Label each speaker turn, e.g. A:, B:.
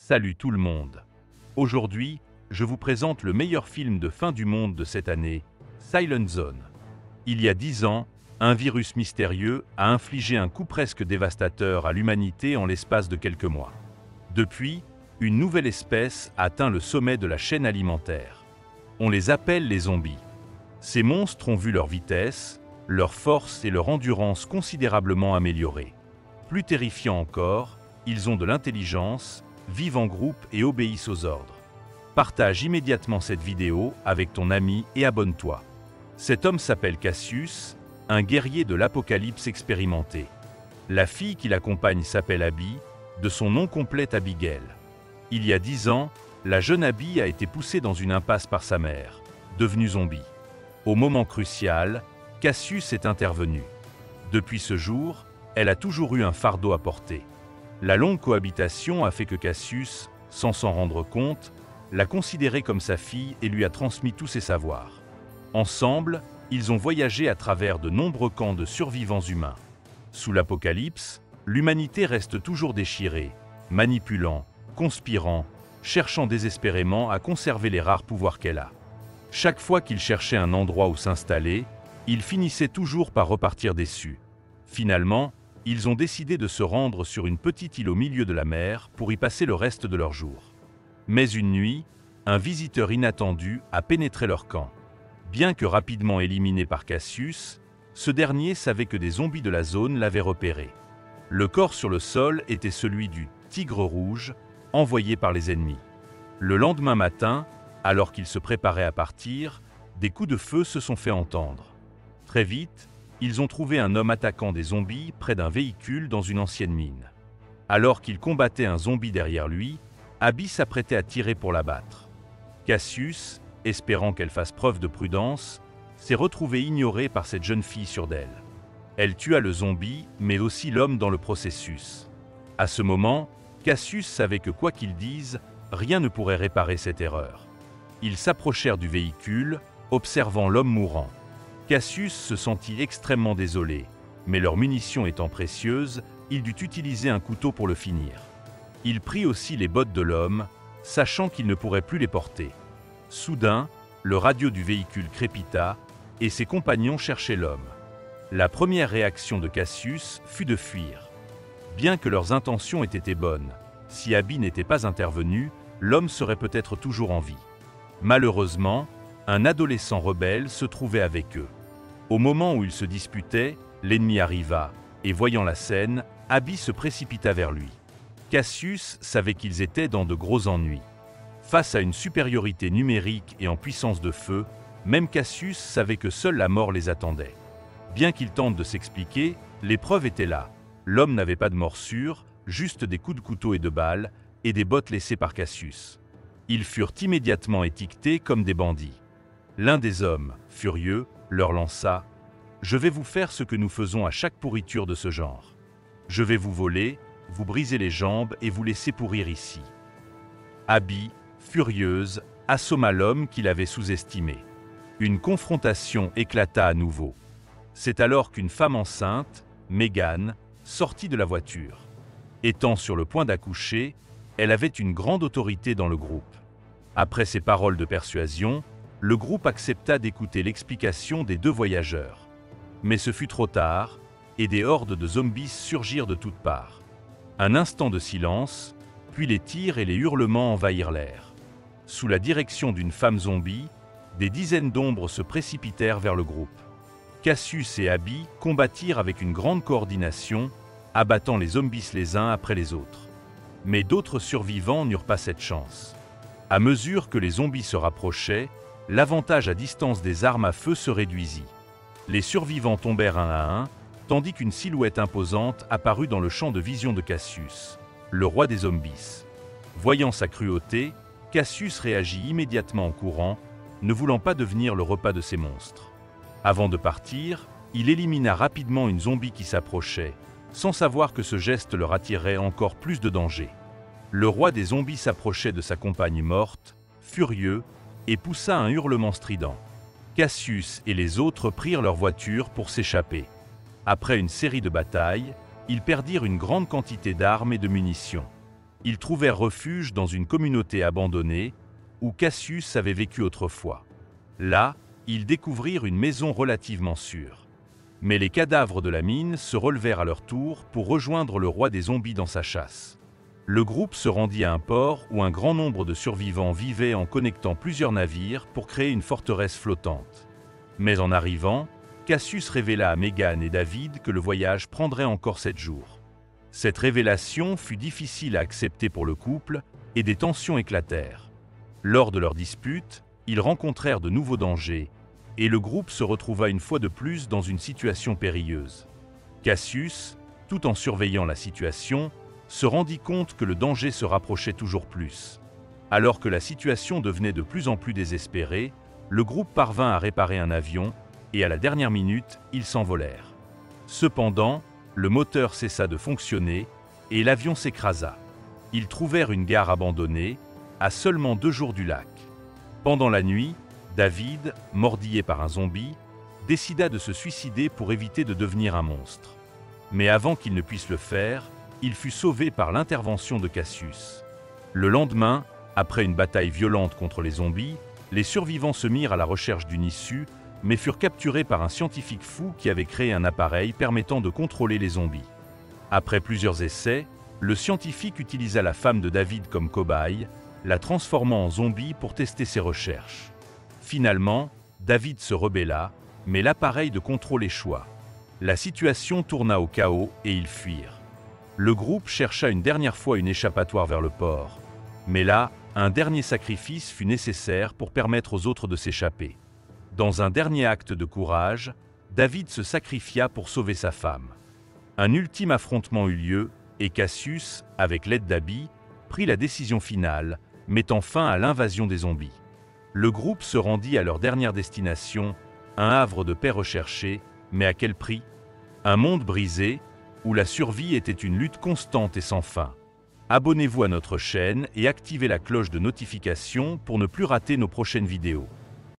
A: Salut tout le monde. Aujourd'hui, je vous présente le meilleur film de fin du monde de cette année, Silent Zone. Il y a 10 ans, un virus mystérieux a infligé un coup presque dévastateur à l'humanité en l'espace de quelques mois. Depuis, une nouvelle espèce a atteint le sommet de la chaîne alimentaire. On les appelle les zombies. Ces monstres ont vu leur vitesse, leur force et leur endurance considérablement améliorées. Plus terrifiant encore, ils ont de l'intelligence, vivent en groupe et obéissent aux ordres. Partage immédiatement cette vidéo avec ton ami et abonne-toi. Cet homme s'appelle Cassius, un guerrier de l'apocalypse expérimenté. La fille qui l'accompagne s'appelle Abby, de son nom complet Abigail. Il y a 10 ans, la jeune Abby a été poussée dans une impasse par sa mère, devenue zombie. Au moment crucial, Cassius est intervenu. Depuis ce jour, elle a toujours eu un fardeau à porter. La longue cohabitation a fait que Cassius, sans s'en rendre compte, l'a considérée comme sa fille et lui a transmis tous ses savoirs. Ensemble, ils ont voyagé à travers de nombreux camps de survivants humains. Sous l'apocalypse, l'humanité reste toujours déchirée, manipulant, conspirant, cherchant désespérément à conserver les rares pouvoirs qu'elle a. Chaque fois qu'il cherchait un endroit où s'installer, il finissait toujours par repartir déçu. Finalement, ils ont décidé de se rendre sur une petite île au milieu de la mer pour y passer le reste de leur jour. Mais une nuit, un visiteur inattendu a pénétré leur camp. Bien que rapidement éliminé par Cassius, ce dernier savait que des zombies de la zone l'avaient repéré. Le corps sur le sol était celui du « tigre rouge » envoyé par les ennemis. Le lendemain matin, alors qu'ils se préparaient à partir, des coups de feu se sont fait entendre. Très vite, ils ont trouvé un homme attaquant des zombies près d'un véhicule dans une ancienne mine. Alors qu'il combattait un zombie derrière lui, Abby s'apprêtait à tirer pour l'abattre. Cassius, espérant qu'elle fasse preuve de prudence, s'est retrouvé ignoré par cette jeune fille sûre d'elle. Elle tua le zombie, mais aussi l'homme dans le processus. À ce moment, Cassius savait que quoi qu'ils disent, rien ne pourrait réparer cette erreur. Ils s'approchèrent du véhicule, observant l'homme mourant. Cassius se sentit extrêmement désolé, mais leurs munitions étant précieuses, il dut utiliser un couteau pour le finir. Il prit aussi les bottes de l'homme, sachant qu'il ne pourrait plus les porter. Soudain, le radio du véhicule crépita, et ses compagnons cherchaient l'homme. La première réaction de Cassius fut de fuir. Bien que leurs intentions aient été bonnes, si Abby n'était pas intervenu, l'homme serait peut-être toujours en vie. Malheureusement, un adolescent rebelle se trouvait avec eux. Au moment où ils se disputaient, l'ennemi arriva, et voyant la scène, Abby se précipita vers lui. Cassius savait qu'ils étaient dans de gros ennuis. Face à une supériorité numérique et en puissance de feu, même Cassius savait que seule la mort les attendait. Bien qu'il tente de s'expliquer, les preuves étaient là. L'homme n'avait pas de morsure, juste des coups de couteau et de balles, et des bottes laissées par Cassius. Ils furent immédiatement étiquetés comme des bandits. L'un des hommes, furieux, leur lança « Je vais vous faire ce que nous faisons à chaque pourriture de ce genre. Je vais vous voler, vous briser les jambes et vous laisser pourrir ici. » Abby, furieuse, assomma l'homme qu'il avait sous-estimé. Une confrontation éclata à nouveau. C'est alors qu'une femme enceinte, Megan, sortit de la voiture. Étant sur le point d'accoucher, elle avait une grande autorité dans le groupe. Après ces paroles de persuasion, le groupe accepta d'écouter l'explication des deux voyageurs. Mais ce fut trop tard, et des hordes de zombies surgirent de toutes parts. Un instant de silence, puis les tirs et les hurlements envahirent l'air. Sous la direction d'une femme zombie, des dizaines d'ombres se précipitèrent vers le groupe. Cassius et Abby combattirent avec une grande coordination, abattant les zombies les uns après les autres. Mais d'autres survivants n'eurent pas cette chance. À mesure que les zombies se rapprochaient, l'avantage à distance des armes à feu se réduisit. Les survivants tombèrent un à un, tandis qu'une silhouette imposante apparut dans le champ de vision de Cassius, le roi des zombies. Voyant sa cruauté, Cassius réagit immédiatement en courant, ne voulant pas devenir le repas de ces monstres. Avant de partir, il élimina rapidement une zombie qui s'approchait, sans savoir que ce geste leur attirerait encore plus de danger. Le roi des zombies s'approchait de sa compagne morte, furieux, et poussa un hurlement strident. Cassius et les autres prirent leur voiture pour s'échapper. Après une série de batailles, ils perdirent une grande quantité d'armes et de munitions. Ils trouvèrent refuge dans une communauté abandonnée où Cassius avait vécu autrefois. Là, ils découvrirent une maison relativement sûre. Mais les cadavres de la mine se relevèrent à leur tour pour rejoindre le roi des zombies dans sa chasse. Le groupe se rendit à un port où un grand nombre de survivants vivaient en connectant plusieurs navires pour créer une forteresse flottante. Mais en arrivant, Cassius révéla à Megan et David que le voyage prendrait encore 7 jours. Cette révélation fut difficile à accepter pour le couple et des tensions éclatèrent. Lors de leur dispute, ils rencontrèrent de nouveaux dangers et le groupe se retrouva une fois de plus dans une situation périlleuse. Cassius, tout en surveillant la situation, se rendit compte que le danger se rapprochait toujours plus. Alors que la situation devenait de plus en plus désespérée, le groupe parvint à réparer un avion et à la dernière minute, ils s'envolèrent. Cependant, le moteur cessa de fonctionner et l'avion s'écrasa. Ils trouvèrent une gare abandonnée, à seulement 2 jours du lac. Pendant la nuit, David, mordillé par un zombie, décida de se suicider pour éviter de devenir un monstre. Mais avant qu'il ne puisse le faire, il fut sauvé par l'intervention de Cassius. Le lendemain, après une bataille violente contre les zombies, les survivants se mirent à la recherche d'une issue, mais furent capturés par un scientifique fou qui avait créé un appareil permettant de contrôler les zombies. Après plusieurs essais, le scientifique utilisa la femme de David comme cobaye, la transformant en zombie pour tester ses recherches. Finalement, David se rebella, mais l'appareil de contrôle échoua. La situation tourna au chaos et ils fuirent. Le groupe chercha une dernière fois une échappatoire vers le port. Mais là, un dernier sacrifice fut nécessaire pour permettre aux autres de s'échapper. Dans un dernier acte de courage, David se sacrifia pour sauver sa femme. Un ultime affrontement eut lieu et Cassius, avec l'aide d'Abby, prit la décision finale, mettant fin à l'invasion des zombies. Le groupe se rendit à leur dernière destination, un havre de paix recherché, mais à quel prix? Un monde brisé, où la survie était une lutte constante et sans fin. Abonnez-vous à notre chaîne et activez la cloche de notification pour ne plus rater nos prochaines vidéos.